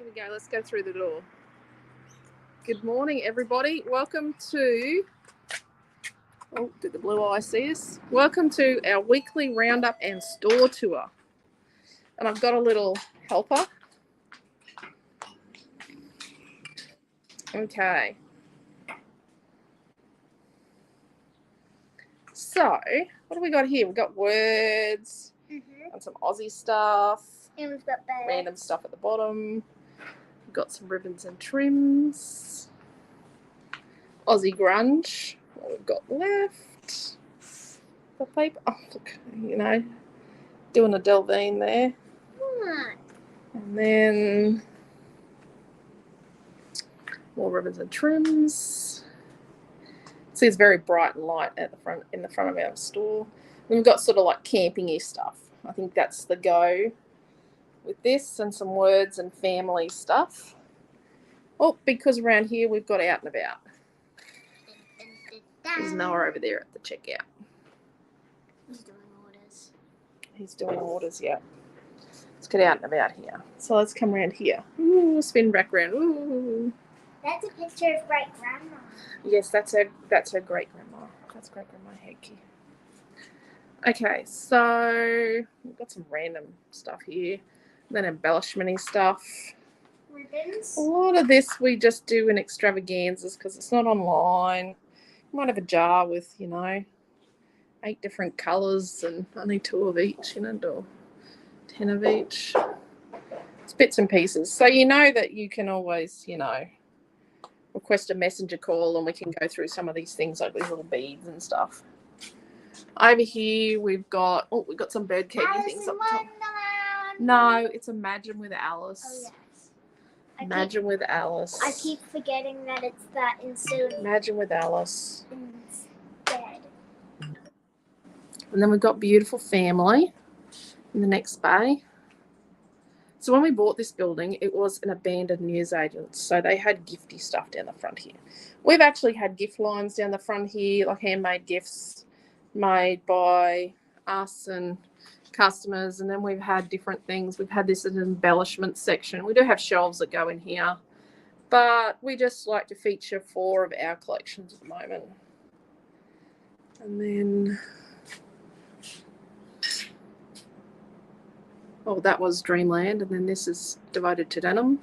Here we go. Let's go through the door. Good morning, everybody. Welcome to... Oh, did the blue eye see us? Welcome to our weekly roundup and store tour. And I've got a little helper. Okay. So, what have we got here? We've got words and some Aussie stuff. And we've got birds. Random stuff at the bottom. We've got some ribbons and trims. Aussie grunge. What we've got left. The paper. Oh, look, you know, doing a Delvine there. What? And then more ribbons and trims. See, it's very bright and light at the front, in the front of our store. And we've got sort of like camping-y stuff. I think that's the go with this, and some words and family stuff. Oh, because around here we've got out and about. There's Noah over there at the checkout. He's doing orders. He's doing orders, yeah. Let's get out and about here. So let's come around here. Ooh, spin back around. Ooh. That's a picture of great grandma. Yes, that's her great grandma. That's great grandma Heggy. Okay, so we've got some random stuff here. Then embellishment-y stuff. Ribbons. A lot of this we just do in extravaganzas because it's not online. You might have a jar with, 8 different colours and only 2 of each, or 10 of each. It's bits and pieces. So you know that you can always, request a messenger call and we can go through some of these things like these little beads and stuff. Over here we've got some bird cagey things up top. No, it's Imagine with Alice. Oh, yes. Imagine with Alice. I keep forgetting that it's that instead of... Imagine with Alice. Instead. And then we've got Beautiful Family in the next bay. So when we bought this building, it was an abandoned newsagent. So they had gifty stuff down the front here. We've actually had gift lines down the front here, like handmade gifts made by us and customers, and then we've had different things. We've had this as an embellishment section. We do have shelves that go in here, but we just like to feature 4 of our collections at the moment. And then, oh, that was Dreamland, and then this is Devoted to Denim.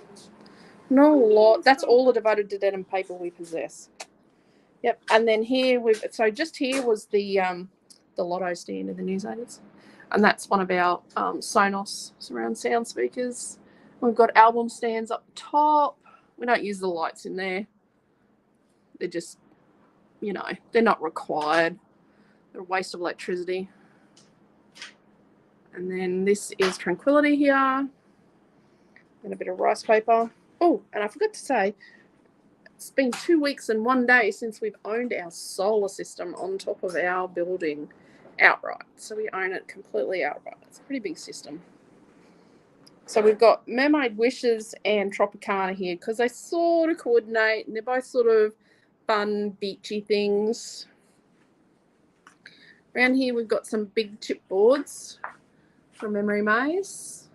Not a lot. That's all the Devoted to Denim paper we possess. Yep, and then here just here was the Lotto stand of the newsagents. And that's one of our Sonos surround sound speakers. We've got album stands up top. We don't use the lights in there. They're just, they're not required. They're a waste of electricity. And then this is Tranquility here. And a bit of rice paper. Oh, and I forgot to say, it's been 2 weeks and 1 day since we've owned our solar system on top of our building. Outright. So we own it completely outright. It's a pretty big system. So we've got Mermaid Wishes and Tropicana here because they sort of coordinate and they're both sort of fun, beachy things. Around here we've got some big chipboards from Memory Maze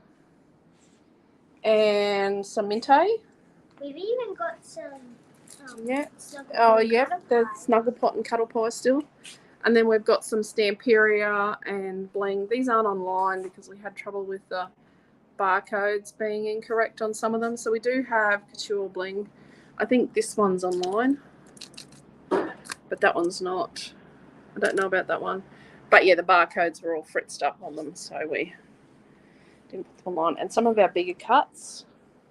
and some Minte. We've even got some the Snuggle Pot and Cuddle Pie still. And then we've got some Stamperia and Bling. These aren't online because we had trouble with the barcodes being incorrect on some of them. So we do have Couture Bling. I think this one's online, but that one's not. I don't know about that one. But yeah, the barcodes were all fritzed up on them, so we didn't put them on. And some of our bigger cuts.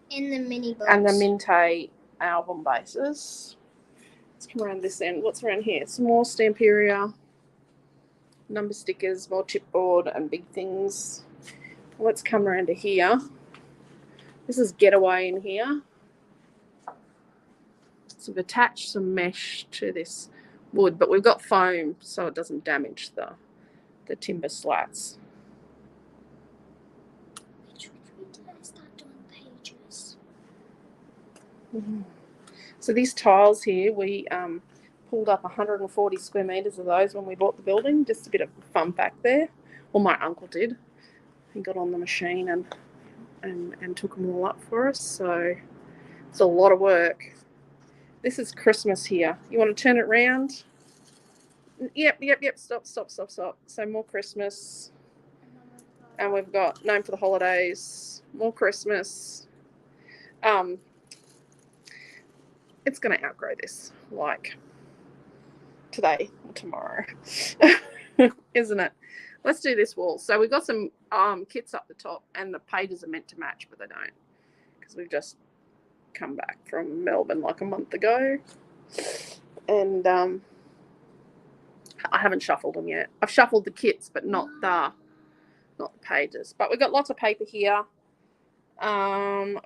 In the mini box. And the Minte album bases. Let's come around this end. What's around here? Some more Stamperia. Number stickers, more chipboard and big things. Let's come around to here. This is Getaway in here. So we've attached some mesh to this wood, but we've got foam so it doesn't damage the timber slats. Which week did I start doing pages? So these tiles here, we pulled up 140 square metres of those when we bought the building. Just a bit of fun fact there. Well, my uncle did. He got on the machine and and took them all up for us. So it's a lot of work. This is Christmas here. You want to turn it around? Yep. Stop. So more Christmas. And we've got Known for the Holidays, more Christmas. It's going to outgrow this, like today or tomorrow, isn't it? Let's do this wall. So we've got some kits up the top, and the pages are meant to match, but they don't, because we've just come back from Melbourne like a month ago, and I haven't shuffled them yet. I've shuffled the kits, but not the pages. But we've got lots of paper here.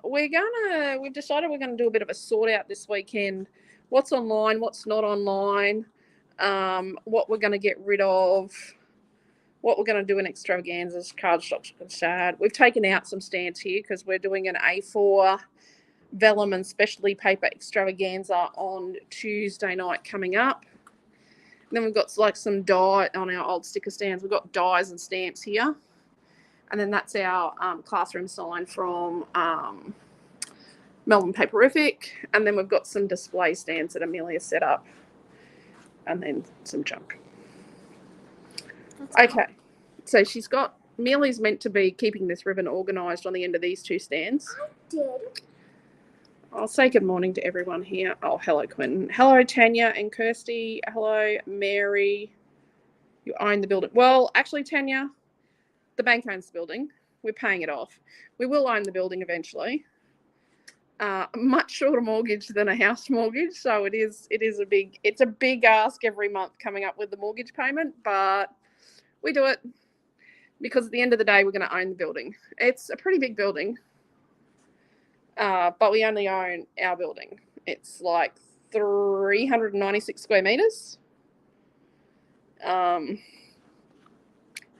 We've decided we're gonna do a bit of a sort out this weekend. What's online, what's not online, what we're gonna get rid of, what we're gonna do in extravaganzas, cardstock and sad. We've taken out some stands here because we're doing an A4 vellum and specialty paper extravaganza on Tuesday night coming up. And then we've got like some die on our old sticker stands. We've got dies and stamps here. And then that's our classroom sign from Melbourne Paperific. And then we've got some display stands that Amelia set up. And then some junk. Okay. So Amelia's meant to be keeping this ribbon organised on the end of these two stands. I did. I'll say good morning to everyone here. Oh, hello, Quentin. Hello, Tanya and Kirsty. Hello, Mary. You own the building. Well, actually, Tanya, the bank owns the building. We're paying it off. We will own the building eventually. Much shorter mortgage than a house mortgage, so it's a big ask every month coming up with the mortgage payment, but we do it because at the end of the day we're going to own the building. It's a pretty big building. But we only own our building. It's like 396 square meters.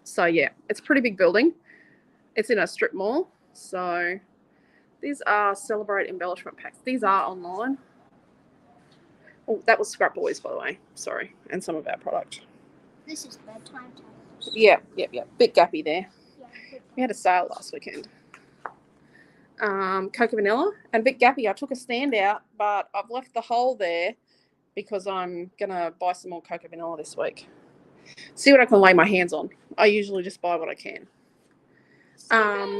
So yeah, it's a pretty big building. It's in a strip mall. So these are Celebrate embellishment packs. These are online. Oh, that was Scrap Boys, by the way. Sorry, and some of our product. This is bedtime tables. Yeah. Bit gappy there. Yeah, We had a sale last weekend. Cocoa Vanilla and Bit Gappy. I took a stand out, but I've left the hole there because I'm gonna buy some more Cocoa Vanilla this week. See what I can lay my hands on. I usually just buy what I can.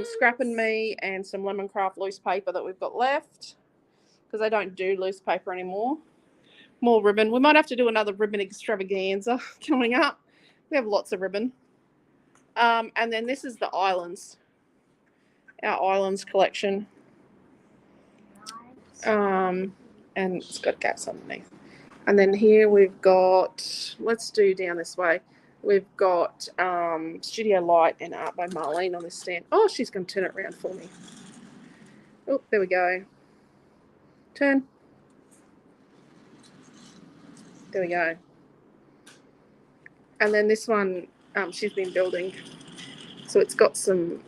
Scrap and Me and some Lemoncraft loose paper that we've got left because I don't do loose paper anymore. More ribbon. We might have to do another ribbon extravaganza coming up. We have lots of ribbon. And then this is the Islands. Our Islands collection. And it's got gaps underneath. And then here we've got, let's do down this way. We've got Studio Light and Art by Marlene on this stand. Oh, she's going to turn it around for me. Oh, there we go. Turn. There we go. And then this one she's been building. So it's got some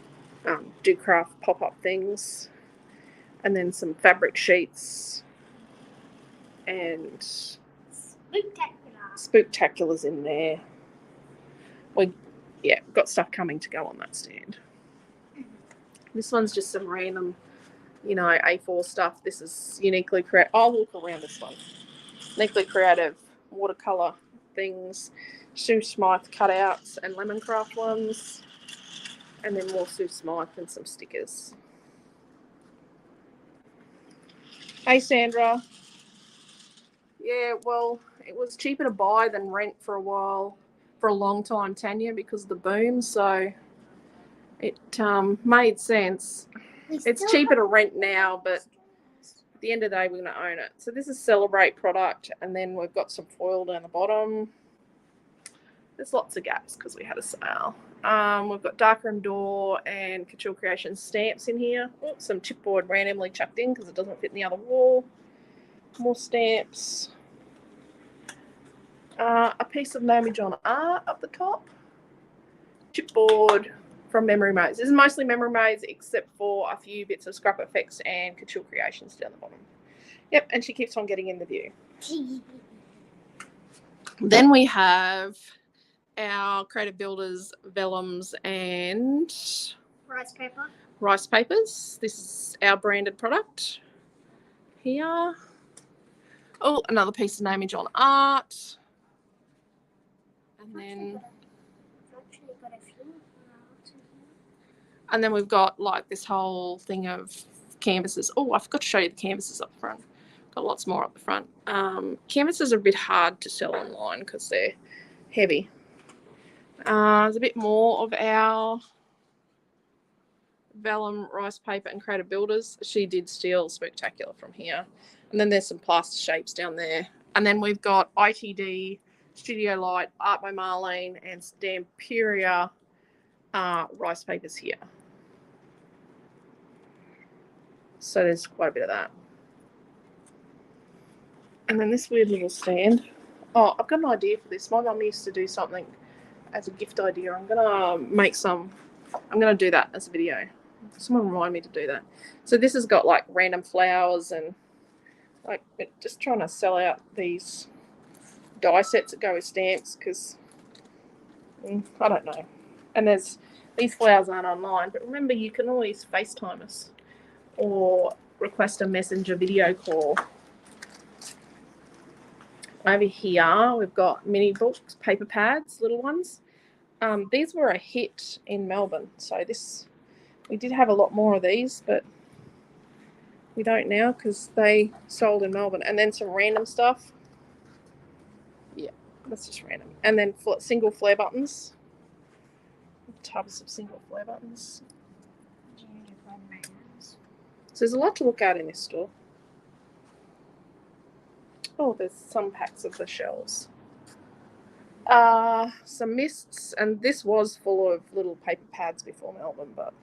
do craft pop-up things, and then some fabric sheets, and spooktaculars in there. We've got stuff coming to go on that stand. This one's just some random, A4 stuff. This is uniquely creative. I'll walk around this one. Uniquely creative watercolor things, Sue Smythe cutouts and Lemoncraft ones. And then more Sue Smythe and some stickers. Hey, Sandra. Yeah, well, it was cheaper to buy than rent for a long time, Tanya, because of the boom. So it made sense. It's cheaper to rent now, but at the end of the day, we're going to own it. So this is Celebrate product, and then we've got some foil down the bottom. There's lots of gaps because we had a sale. We've got Darkroom Door and Couture Creations stamps in here. Oh, some chipboard randomly chucked in because it doesn't fit in the other wall. More stamps. A piece of Naomi John art up the top. Chipboard from Memory Maze. This is mostly Memory Maze except for a few bits of Scrap Effects and Couture Creations down the bottom. Yep, and she keeps on getting in the view. Then we have our Creative Builders vellums and Rice paper. Rice papers. This is our branded product here. Oh, another piece of Amy John art. And then we've got like this whole thing of canvases. Oh, I forgot to show you the canvases up front. Got lots more up the front. Canvases are a bit hard to sell online because they're heavy. There's a bit more of our vellum rice paper and creative builders. She did steal spectacular from here. And then there's some plaster shapes down there. And then we've got ITD, Studio Light, Art by Marlene, and Stamperia rice papers here. So there's quite a bit of that. And then this weird little stand. Oh, I've got an idea for this. My mum used to do something as a gift idea. I'm going to do that as a video. Someone remind me to do that. So this has got like random flowers and like just trying to sell out these die sets that go with stamps because I don't know. And these flowers aren't online, but remember you can always FaceTime us or request a messenger video call. Over here we've got mini books, paper pads, little ones. These were a hit in Melbourne, so we did have a lot more of these, but we don't now because they sold in Melbourne. And then some random stuff. Yeah, that's just random. And then single flare buttons. Tubs of single flare buttons. So there's a lot to look at in this store. Oh, there's some packs of the shells. Some mists, and this was full of little paper pads before Melbourne, but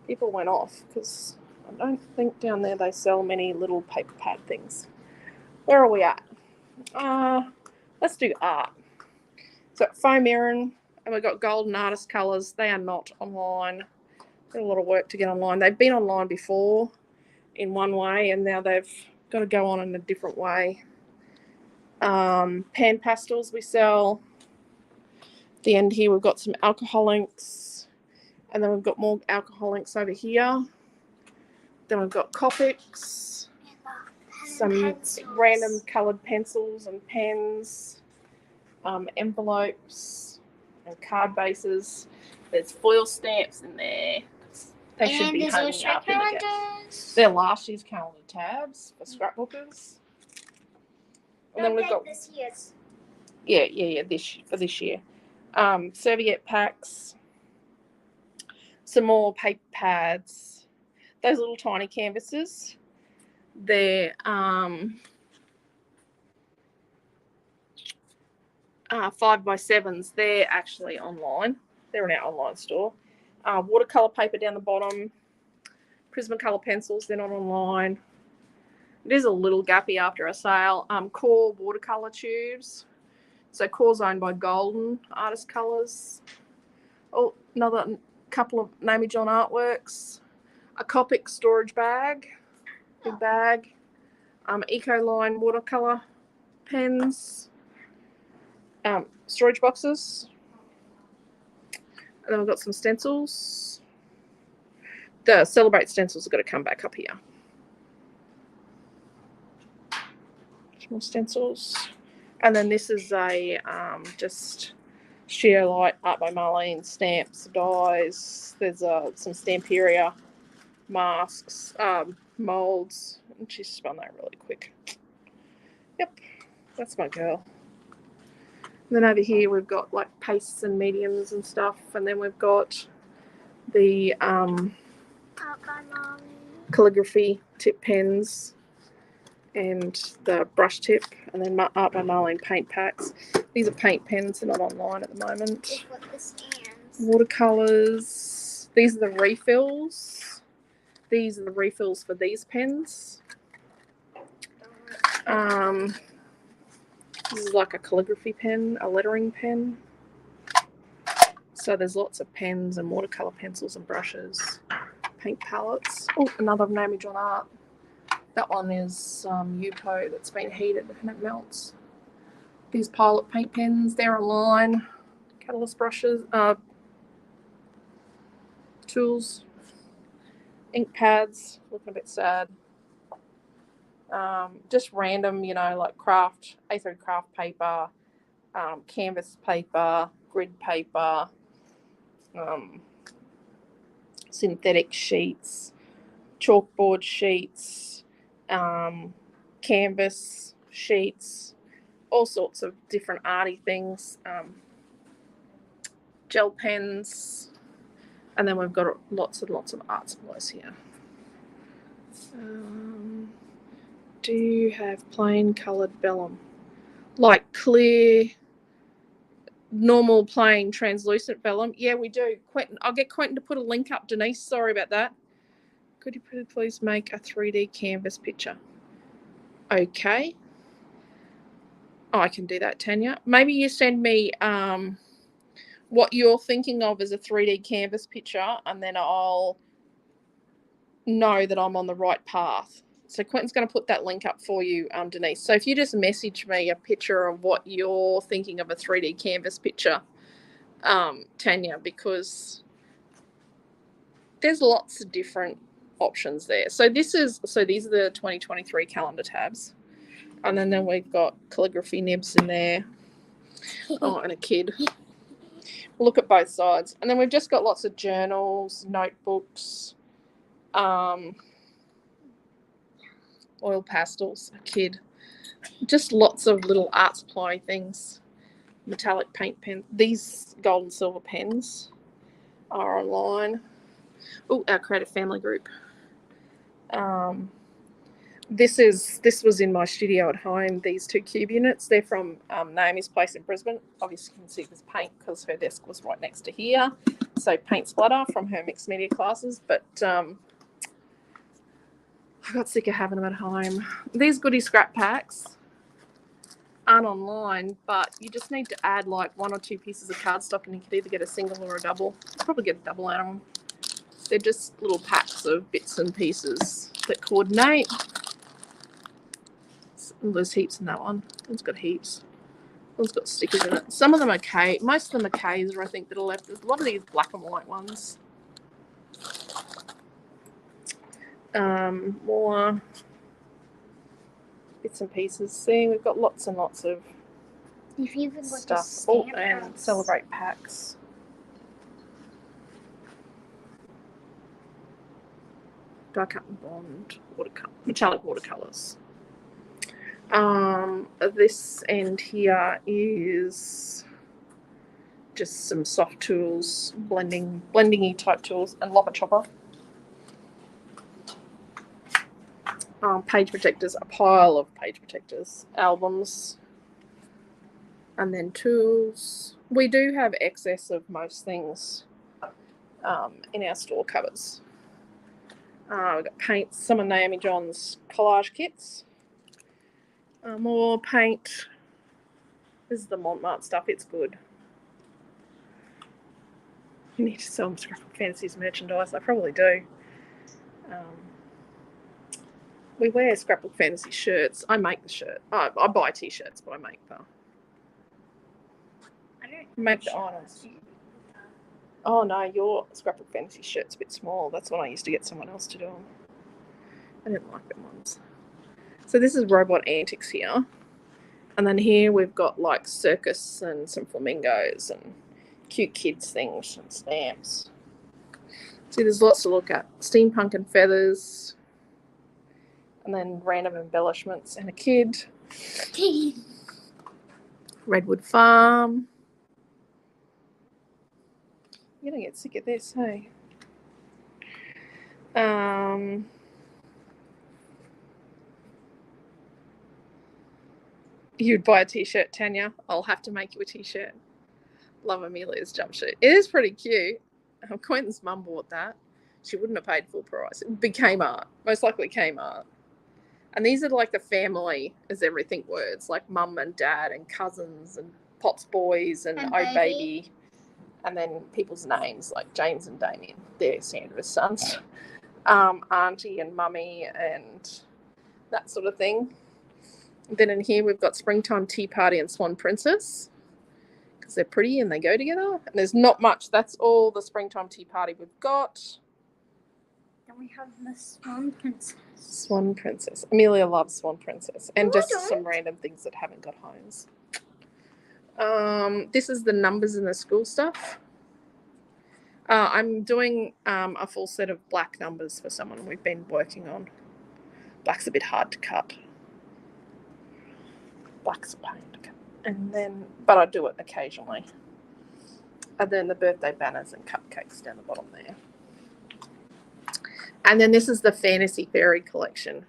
people went off because I don't think down there they sell many little paper pad things. Where are we at? Let's do art. So foam iron, and we've got golden artist colours. They are not online. Got a lot of work to get online. They've been online before in one way, and now they've got to go on in a different way. Pan pastels we sell. At the end here we've got some alcohol inks, and then we've got more alcohol inks over here. Then we've got Copics, some random coloured pencils and pens, envelopes and card bases. There's foil stamps in there. They should be hanging up in the gap. They're last year's calendar tabs for scrapbookers. And then we've got this year's. Yeah. For this year. Serviette packs. Some more paper pads. Those little tiny canvases. They're 5x7s. They're actually online. They're in our online store. Watercolor paper down the bottom. Prismacolor pencils. They're not online. It is a little gappy after a sale. Core watercolor tubes. So Core's owned by Golden Artist Colors. Oh, another couple of Amy John artworks. A Copic storage bag. Big bag. Ecoline watercolor pens. Storage boxes. And then we've got some stencils. The Celebrate stencils have got to come back up here. More stencils. And then this is a just sheer light Art by Marlene stamps, dies. There's some Stamperia masks, molds. And she's spun that really quick. Yep, that's my girl. And then over here we've got like pastes and mediums and stuff. And then we've got the calligraphy tip pens and the brush tip, and then Art by Marlene paint packs. These are paint pens, they're not online at the moment. Watercolors. These are the refills. These are the refills for these pens. This is like a calligraphy pen, a lettering pen. So there's lots of pens and watercolor pencils and brushes, paint palettes. Oh, another Amy John art. That one is Yupo that's been heated and it melts. These Pilot paint pens, they're online. Catalyst brushes, tools, ink pads, looking a bit sad. Just random, like A3 craft paper, canvas paper, grid paper, synthetic sheets, chalkboard sheets, canvas sheets, all sorts of different arty things, gel pens, and then we've got lots and lots of art supplies here. Do you have plain coloured vellum? Like clear, normal, plain, translucent vellum? Yeah, we do. Quentin, I'll get Quentin to put a link up, Denise. Sorry about that. Could you please make a 3D canvas picture? Okay. Oh, I can do that, Tanya. Maybe you send me what you're thinking of as a 3D canvas picture, and then I'll know that I'm on the right path. So Quentin's going to put that link up for you, Denise. So if you just message me a picture of what you're thinking of a 3D canvas picture, Tanya, because there's lots of different options there. So these are the 2023 calendar tabs. And then we've got calligraphy nibs in there. Oh, and a kid. We'll look at both sides. And then we've just got lots of journals, notebooks, oil pastels, a kid. Just lots of little art supply things. Metallic paint pens. These gold and silver pens are online. Oh, our creative family group. This was in my studio at home. These 2 cube units. They're from Naomi's place in Brisbane. Obviously, you can see there's paint because her desk was right next to here. So paint splatter from her mixed media classes. But I got sick of having them at home. These goodie scrap packs aren't online, but you just need to add like 1 or 2 pieces of cardstock, and you could either get a single or a double. I'll probably get a double out of them. They're just little packs of bits and pieces that coordinate. There's heaps in that one. It's got heaps. One's got stickers in it. Some of them are K. Most of them are K's, I think, that are left. There's a lot of these black and white ones. More bits and pieces. See, we've got lots and lots of You've even got stuff. Oh, and celebrate packs. Die cut and bond, metallic watercolors. This end here is just some soft tools, blending-y type tools, and lopper chopper. Page protectors, a pile of page protectors, albums, and then tools. We do have excess of most things in our store cupboards. We've got paints, some of Naomi John's collage kits. More paint. This is the Montmartre stuff. It's good. You need to sell them Scrapbook Fantasies merchandise. I probably do. We wear Scrapbook Fantasy shirts. I make the shirt. I buy t-shirts, but I make them. I don't Make the items. Oh no, your Scrapbook Fantasy shirt's a bit small. That's when I used to get someone else to do them. I didn't like them ones. So this is Robot Antics here. And then here we've got like circus and some flamingos and cute kids things and stamps. See, there's lots to look at. Steampunk and feathers. And then random embellishments and a kid. Redwood Farm. You're going to get sick of this, hey? You'd buy a t-shirt, Tanya. I'll have to make you a t-shirt. Love Amelia's jumpsuit. It is pretty cute. Quentin's mum bought that. She wouldn't have paid full price. It would be Kmart. Most likely Kmart. And these are like the family as everything words, like mum and dad and cousins and Pop's boys and Oh Baby. And then people's names like James and Damien. They're Sandra's sons. Auntie and mummy and that sort of thing. Then in here we've got Springtime Tea Party and Swan Princess. because they're pretty and they go together. And there's not much. That's all the springtime tea party we've got. Then we have the Swan Princess. Swan Princess. Amelia loves Swan Princess. And No, I just don't. some random things that haven't got homes. This is the numbers in the school stuff. I'm doing a full set of black numbers for someone we've been working on. Black's a bit hard to cut. Black's a pain to cut. And then, but I do it occasionally. And then the birthday banners and cupcakes down the bottom there. And then this is the Fantasy Fairy collection.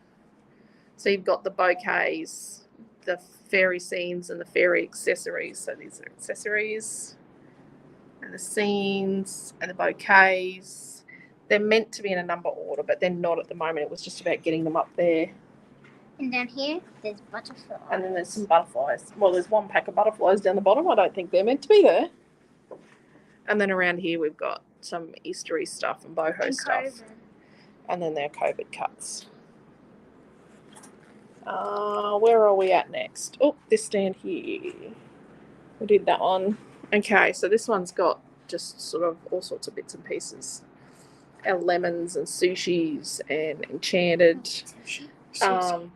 So you've got the bouquets, the fairy scenes, and the fairy accessories. So these are accessories. And the scenes and the bouquets. They're meant to be in a number order, but they're not at the moment. It was just about getting them up there. And down here, there's butterflies. And then there's some butterflies. Well, there's one pack of butterflies down the bottom. I don't think they're meant to be there. And then around here we've got some Eastery stuff and boho stuff. COVID. And then they're COVID cuts. Where are we at next? Oh, this stand here. We did that one. Okay, so this one's got just sort of all sorts of bits and pieces. Our lemons and sushis and enchanted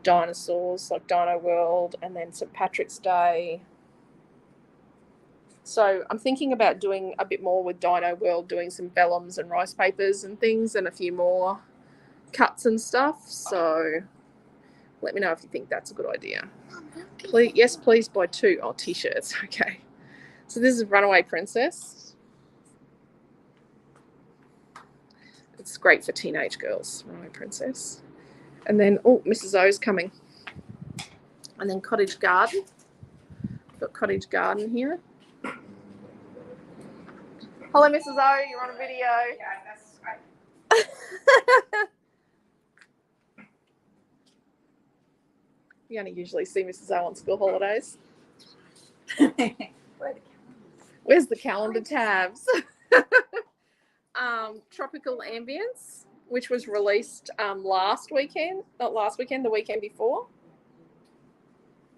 dinosaurs like Dino World, and then St. Patrick's Day. So I'm thinking about doing a bit more with Dino World, doing some vellums and rice papers and things and a few more cuts and stuff. So let me know if you think that's a good idea. Please, yes, please buy 2. Oh, t-shirts. Okay. So this is Runaway Princess. It's great for teenage girls, Runaway Princess. And then, oh, Mrs. O's coming. And then Cottage Garden. Got Cottage Garden here. Hello, Mrs. O, you're on a video. Yeah, that's right. You only usually see Mrs. O on school holidays. Where's the calendar tabs? Tropical Ambience, which was released last weekend. Not last weekend, the weekend before.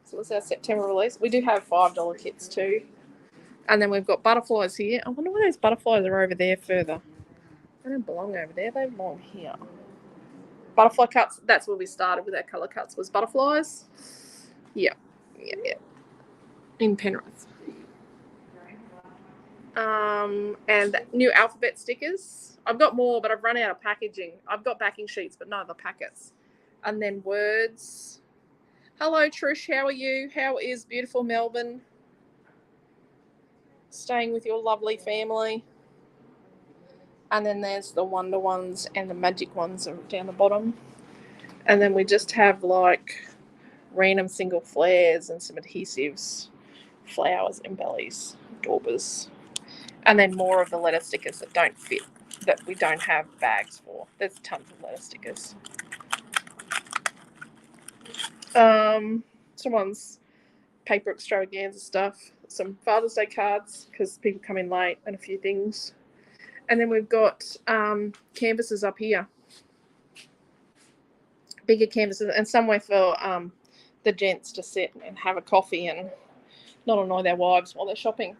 So it was our September release. We do have $5 kits too. And then we've got butterflies here. I wonder why those butterflies are over there further. They don't belong over there. They belong here. Butterfly cuts. That's where we started with our colour cuts, was butterflies. Yeah. In Penrith. And new alphabet stickers. I've got more, but I've run out of packaging. I've got backing sheets, but no other packets. And then words. Hello, Trish. How are you? How is beautiful Melbourne? Staying with your lovely family. And then there's the Wonder ones and the Magic ones are down the bottom. And then we just have like random single flares and some adhesives, flowers and bellies, daubers. And then more of the letter stickers that don't fit, that we don't have bags for. There's tons of letter stickers. Someone's paper extravaganza stuff, some Father's Day cards because people come in late, and a few things. And then we've got canvases up here, bigger canvases, and somewhere for the gents to sit and have a coffee and not annoy their wives while they're shopping.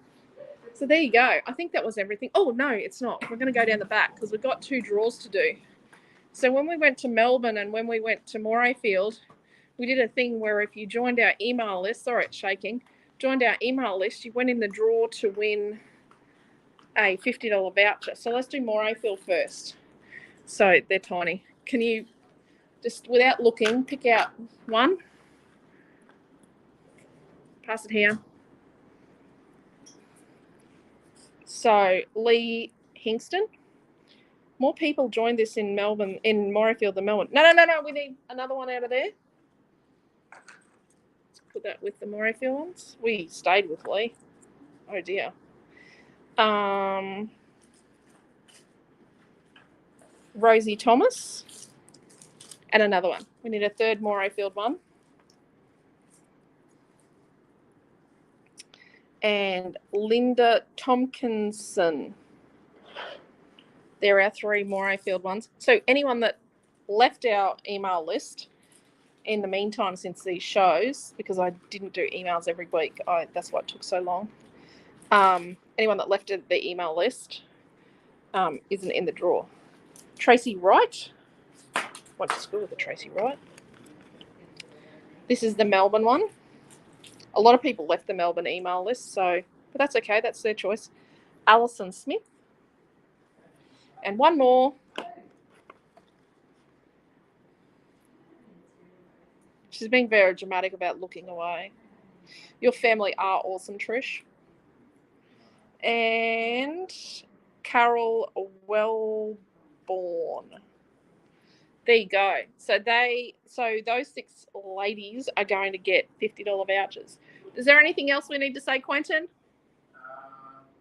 So there you go. I think that was everything. Oh, no, it's not. We're going to go down the back because we've got 2 drawers to do. So when we went to Melbourne and when we went to Morayfield, we did a thing where if you joined our email list, sorry, it's shaking, joined our email list, you went in the draw to win a $50 voucher. So let's do Morayfield first. So they're tiny. Can you just, without looking, pick out one? Pass it here. So Lee Hingston. More people joined this in Melbourne, in Morayfield than Melbourne. No. We need another one out of there. Let's put that with the Morayfield ones. We stayed with Lee. Oh dear. Rosie Thomas. And another one. We need a third Morayfield one. And Linda Tompkinson. There are 3 Morayfield ones. So anyone that left our email list in the meantime since these shows, because I didn't do emails every week, that's why it took so long. Anyone that left the email list isn't in the draw. Tracy Wright. Went to school with a Tracy Wright. This is the Melbourne one. A lot of people left the Melbourne email list, but that's okay. That's their choice. Alison Smith. And one more. She's being very dramatic about looking away. Your family are awesome, Trish. And Carol Wellborn. There you go. So those 6 ladies are going to get $50 vouchers. Is there anything else we need to say, Quentin?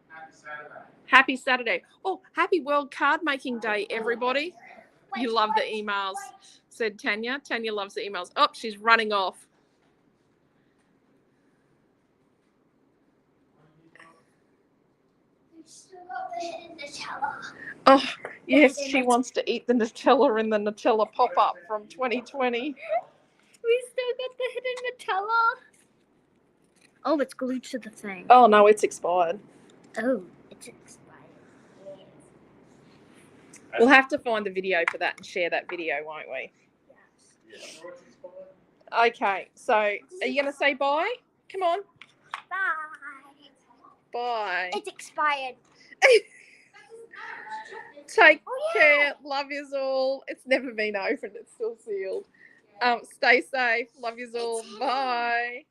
Happy Saturday. Happy Saturday. Oh, happy World Card Making Day, everybody. You love the emails, said Tanya. Tanya loves the emails. Oh, she's running off. We still got the hidden Nutella. Oh, yes, she wants to eat the Nutella in the Nutella pop-up from 2020. We still got the hidden Nutella. Oh, it's glued to the thing. Oh, no, it's expired. Oh, it's expired. We'll have to find the video for that and share that video, won't we? Yes. Okay, so are you going to say bye? Come on. Bye. Bye. It's expired. Take care. Love yous all. It's never been opened. It's still sealed. Stay safe. Love yous all. Bye.